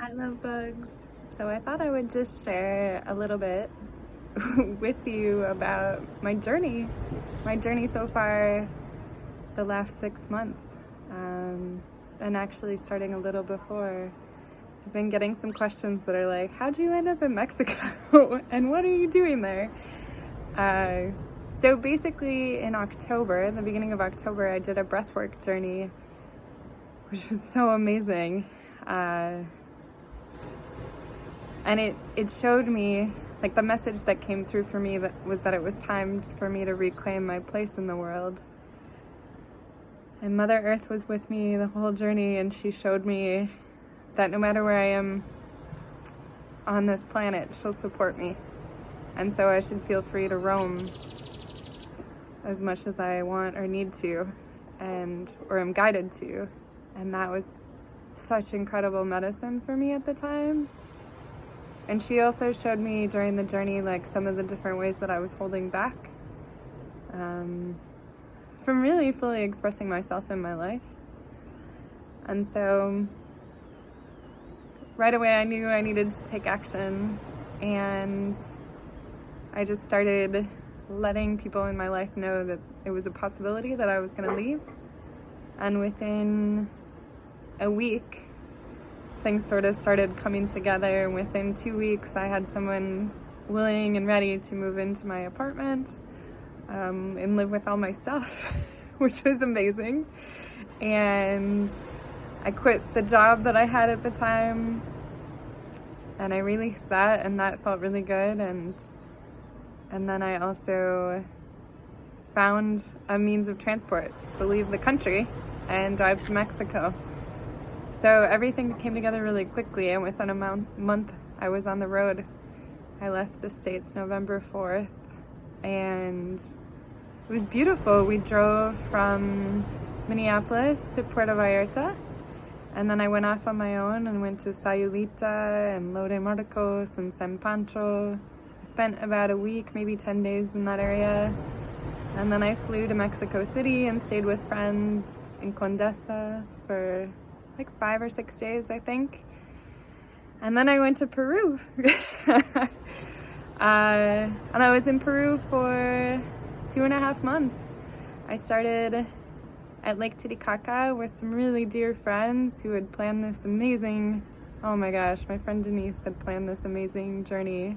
Hi, love bugs. So I thought I would just share a little bit with you about my journey so far the last 6 months, and actually starting a little before. I've been getting some questions that are like, how'd you end up in Mexico and what are you doing there? So basically in October, the beginning of October, I did a breathwork journey, which was so amazing. And it showed me, like, the message that came through for me was that it was time for me to reclaim my place in the world. And Mother Earth was with me the whole journey, and she showed me that no matter where I am on this planet, she'll support me. And so I should feel free to roam as much as I want or need to, or am guided to. And that was such incredible medicine for me at the time. And she also showed me during the journey, like, some of the different ways that I was holding back from really fully expressing myself in my life. And so right away I knew I needed to take action, and I just started letting people in my life know that it was a possibility that I was going to leave. And within a week, things sort of started coming together, and within 2 weeks I had someone willing and ready to move into my apartment and live with all my stuff, which was amazing. And I quit the job that I had at the time, and I released that, and that felt really good. And then I also found a means of transport to leave the country and drive to Mexico. So everything came together really quickly, and within a month I was on the road. I left the States November 4th, and it was beautiful. We drove from Minneapolis to Puerto Vallarta, and then I went off on my own and went to Sayulita and Lo de Marcos and San Pancho. I spent about a week, maybe 10 days in that area, and then I flew to Mexico City and stayed with friends in Condesa for like 5 or 6 days, I think. And then I went to Peru. And I was in Peru for 2.5 months. I started at Lake Titicaca with some really dear friends who had planned this amazing, oh my gosh, my friend Denise had planned this amazing journey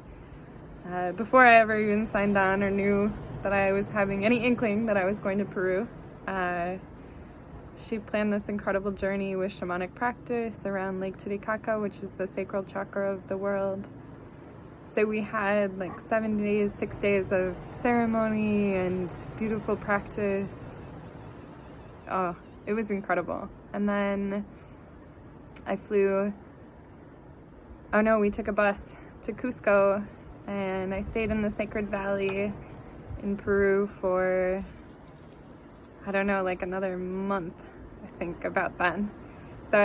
before I ever even signed on or knew that I was having any inkling that I was going to Peru. She planned this incredible journey with shamanic practice around Lake Titicaca, which is the sacral chakra of the world. So we had like 6 days of ceremony and beautiful practice. Oh, it was incredible. And then we took a bus to Cusco, and I stayed in the Sacred Valley in Peru for, I don't know, like another month, I think, about then. So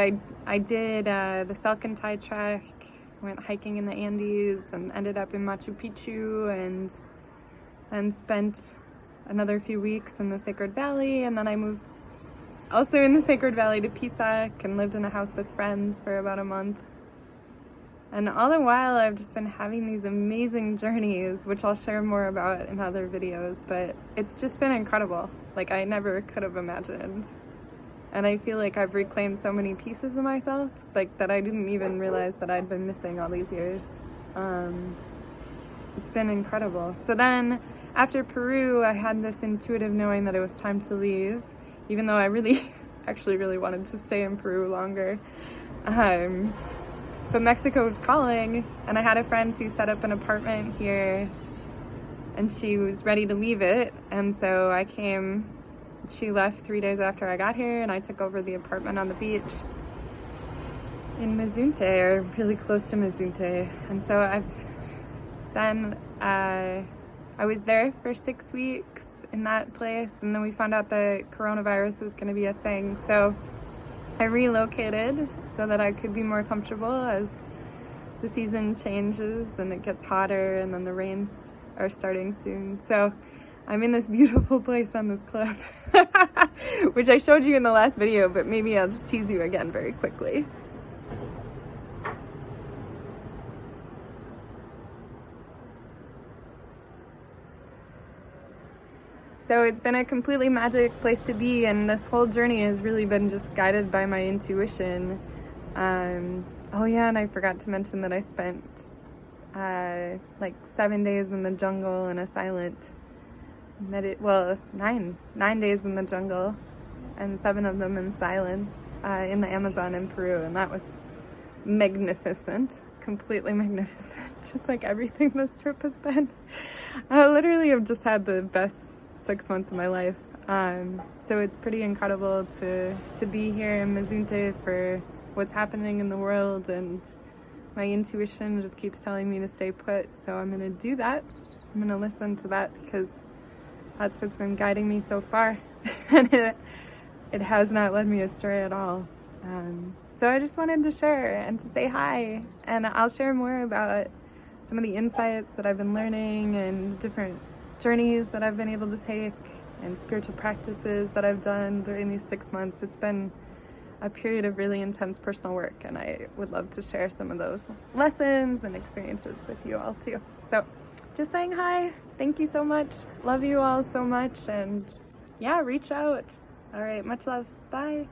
I did the Salcantay trek, went hiking in the Andes, and ended up in Machu Picchu, and spent another few weeks in the Sacred Valley. And then I moved also in the Sacred Valley to Pisac and lived in a house with friends for about a month. And all the while I've just been having these amazing journeys, which I'll share more about in other videos, but it's just been incredible. Like, I never could have imagined. And I feel like I've reclaimed so many pieces of myself, like, that I didn't even realize that I'd been missing all these years. It's been incredible. So then after Peru, I had this intuitive knowing that it was time to leave, even though I actually really wanted to stay in Peru longer. But Mexico was calling, and I had a friend who set up an apartment here, and she was ready to leave it. And so I came. She left 3 days after I got here, and I took over the apartment on the beach in Mazunte, or really close to Mazunte. And so I was there for 6 weeks in that place, and then we found out that coronavirus was going to be a thing. So I relocated so that I could be more comfortable as the season changes and it gets hotter, and then the rains are starting soon. So I'm in this beautiful place on this cliff, which I showed you in the last video, but maybe I'll just tease you again very quickly. So it's been a completely magic place to be, and this whole journey has really been just guided by my intuition. Oh yeah, and I forgot to mention that I spent like 7 days in the jungle in a silent nine days in the jungle, and 7 of them in silence in the Amazon in Peru, and that was magnificent, completely magnificent, just like everything this trip has been. I literally have just had the best 6 months of my life. So it's pretty incredible to be here in Mazunte for what's happening in the world, and my intuition just keeps telling me to stay put, so I'm gonna do that. I'm gonna listen to that because that's what's been guiding me so far. And it has not led me astray at all. So I just wanted to share and to say hi, and I'll share more about some of the insights that I've been learning and different journeys that I've been able to take and spiritual practices that I've done during these 6 months. It's been a period of really intense personal work, and I would love to share some of those lessons and experiences with you all too. So just saying hi. Thank you so much. Love you all so much, and yeah, reach out. All right, much love. Bye.